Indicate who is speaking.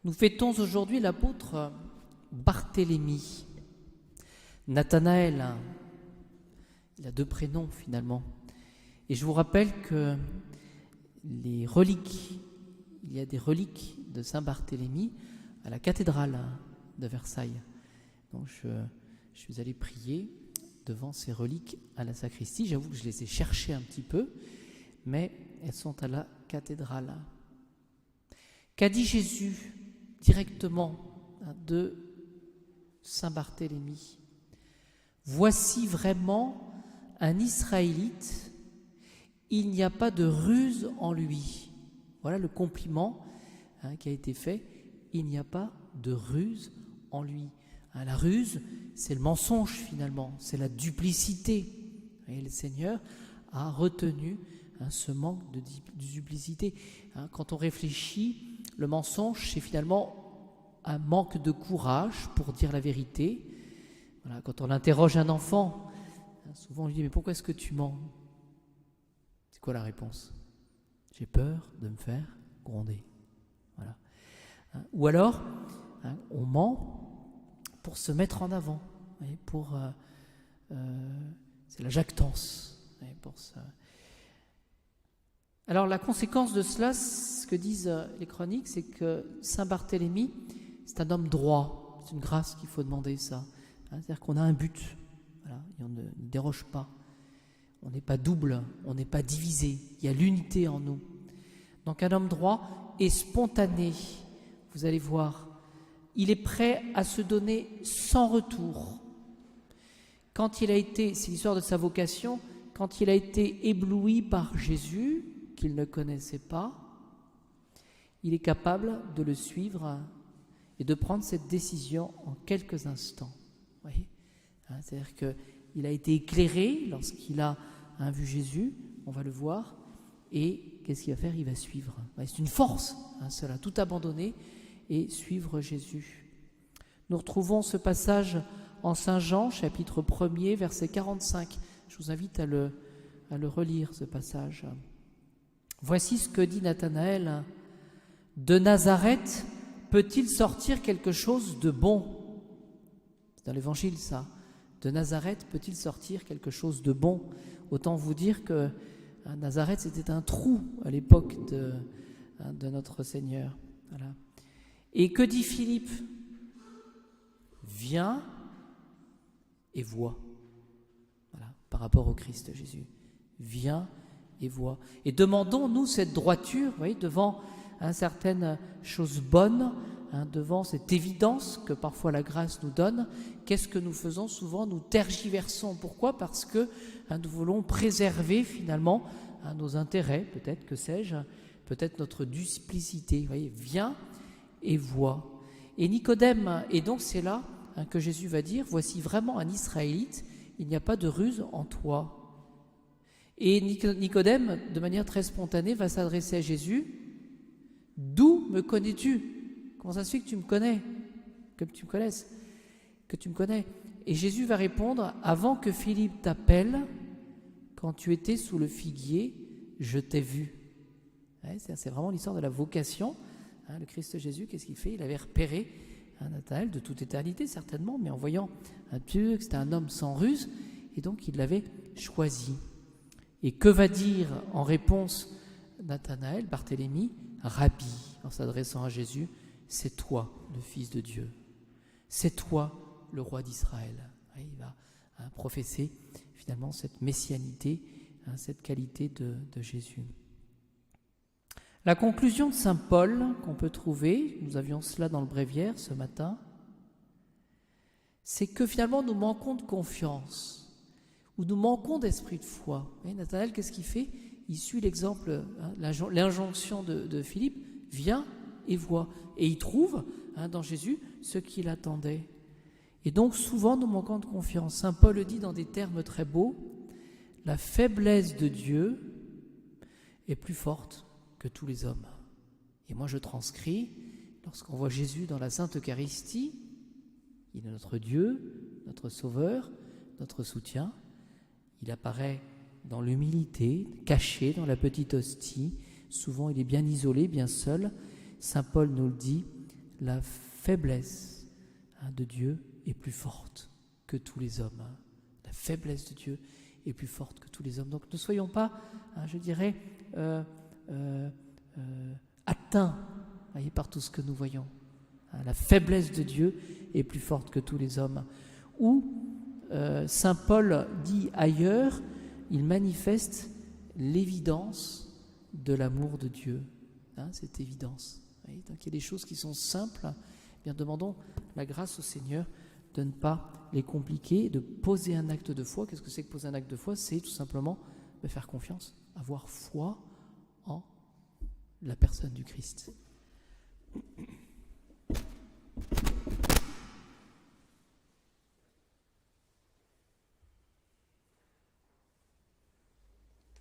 Speaker 1: Nous fêtons aujourd'hui l'apôtre Barthélemy. Nathanaël, il a deux prénoms finalement. Et je vous rappelle que les reliques, il y a des reliques de Saint Barthélemy à la cathédrale de Versailles. Donc je suis allé prier devant ces reliques à la sacristie. J'avoue que je les ai cherchées un petit peu, mais elles sont à la cathédrale. Qu'a dit Jésus directement de Saint Barthélemy? Voici vraiment un Israélite, il n'y a pas de ruse en lui. Voilà le compliment qui a été fait, il n'y a pas de ruse en lui. La ruse, c'est le mensonge finalement, c'est la duplicité. Et le Seigneur a retenu ce manque de duplicité. Quand on réfléchit, le mensonge, c'est finalement un manque de courage pour dire la vérité. Voilà, quand on interroge un enfant, souvent on lui dit « Mais pourquoi est-ce que tu mens ?» C'est quoi la réponse? « J'ai peur de me faire gronder. » Voilà. Ou alors, on ment pour se mettre en avant, c'est la jactance. Alors la conséquence de cela, ce que disent les chroniques, c'est que Saint Barthélemy, c'est un homme droit. C'est une grâce qu'il faut demander ça. C'est-à-dire qu'on a un but, voilà, et on ne déroge pas. On n'est pas double, on n'est pas divisé. Il y a l'unité en nous. Donc un homme droit et spontané, vous allez voir, il est prêt à se donner sans retour. Quand il a été, c'est l'histoire de sa vocation, quand il a été ébloui par Jésus, qu'il ne connaissait pas, il est capable de le suivre et de prendre cette décision en quelques instants. Vous voyez, c'est-à-dire qu'il a été éclairé lorsqu'il a vu Jésus, on va le voir, et qu'est-ce qu'il va faire? Il va suivre. C'est une force, cela, tout abandonner et suivre Jésus. Nous retrouvons ce passage en Saint Jean, chapitre 1er, verset 45. Je vous invite à le relire, ce passage. Voici ce que dit Nathanaël. De Nazareth peut-il sortir quelque chose de bon? C'est dans l'Évangile, ça. De Nazareth peut-il sortir quelque chose de bon? Autant vous dire que Nazareth, c'était un trou à l'époque de notre Seigneur. Voilà. Et que dit Philippe? Viens et vois. Voilà, par rapport au Christ Jésus. Viens et vois. Et demandons-nous cette droiture, vous voyez, devant certaines choses bonnes, devant cette évidence que parfois la grâce nous donne. Qu'est-ce que nous faisons souvent? Nous tergiversons. Pourquoi? Parce que nous voulons préserver finalement nos intérêts, peut-être, que sais-je, peut-être notre duplicité. Vous voyez, viens et vois. Et Nicodème, et donc c'est là que Jésus va dire, voici vraiment un Israélite, il n'y a pas de ruse en toi. Et Nicodème, de manière très spontanée, va s'adresser à Jésus. D'où me connais-tu? Comment ça se fait que tu me connais? Que tu me connaisses? Que tu me connais? Et Jésus va répondre, avant que Philippe t'appelle, quand tu étais sous le figuier, je t'ai vu. Ouais, c'est vraiment l'histoire de la vocation. Le Christ Jésus, qu'est-ce qu'il fait? Il avait repéré Nathanaël de toute éternité, certainement, mais en voyant un peu que c'était un homme sans ruse, et donc il l'avait choisi. Et que va dire en réponse Nathanaël, Barthélemy? Rabbi, en s'adressant à Jésus, c'est toi le Fils de Dieu, c'est toi le roi d'Israël. Il va professer finalement cette messianité, cette qualité de Jésus. La conclusion de saint Paul qu'on peut trouver, nous avions cela dans le bréviaire ce matin, c'est que finalement nous manquons de confiance, ou nous manquons d'esprit de foi. Et Nathanaël, qu'est-ce qu'il fait? Il suit l'exemple, l'injonction de Philippe, viens et vois. Et il trouve dans Jésus ce qu'il attendait. Et donc souvent nous manquons de confiance. Saint Paul le dit dans des termes très beaux, la faiblesse de Dieu est plus forte que tous les hommes. Et moi je transcris, lorsqu'on voit Jésus dans la Sainte Eucharistie, il est notre Dieu, notre Sauveur, notre soutien. Il apparaît dans l'humilité, caché dans la petite hostie. Souvent il est bien isolé, bien seul. Saint Paul nous le dit, la faiblesse de Dieu est plus forte que tous les hommes. La faiblesse de Dieu est plus forte que tous les hommes. Donc ne soyons pas, je dirais, atteints, voyez, par tout ce que nous voyons. La faiblesse de Dieu est plus forte que tous les hommes. Ou Saint Paul dit ailleurs, il manifeste l'évidence de l'amour de Dieu. Cette évidence. Voyez, donc il y a des choses qui sont simples. Eh bien, demandons la grâce au Seigneur de ne pas les compliquer, de poser un acte de foi. Qu'est-ce que c'est que poser un acte de foi? C'est tout simplement faire confiance, avoir foi en la personne du Christ.